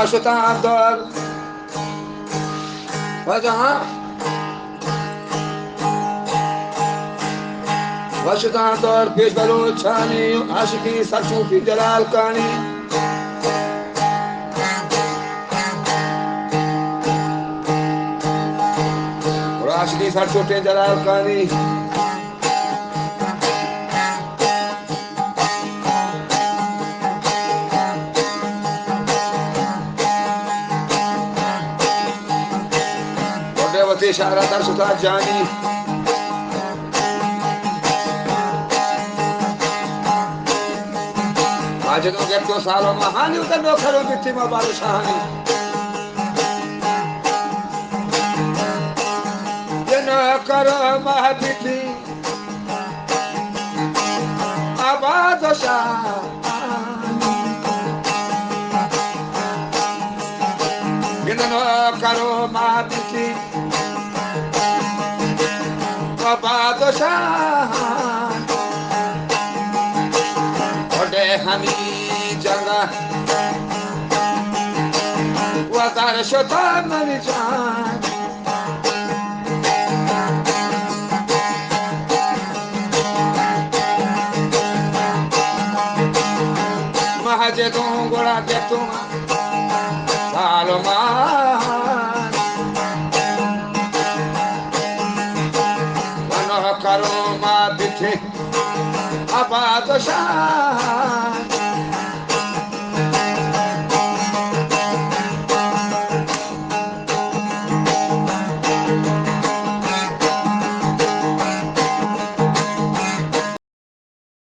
واشتان دار وجهان واشتان دار پیش بلوچانی عاشقی سرچوبی جلال کانی عاشقی سرچوبی جلال کانی وتی شهر در ستا جانی ماجدو گرتو سالو مهانی ادھر نو کھڑو بیتی ما بارو شاہانی جنو کرو مہ بیتی آباد شاہانی جنو کرو مہ بیتی آباد شاہانی اوڈے ہمی جنگا وزار شتان منی جان مہجدوں گوڑا دیتوں سالو مان منو کرو ما بیٹھے آباد شان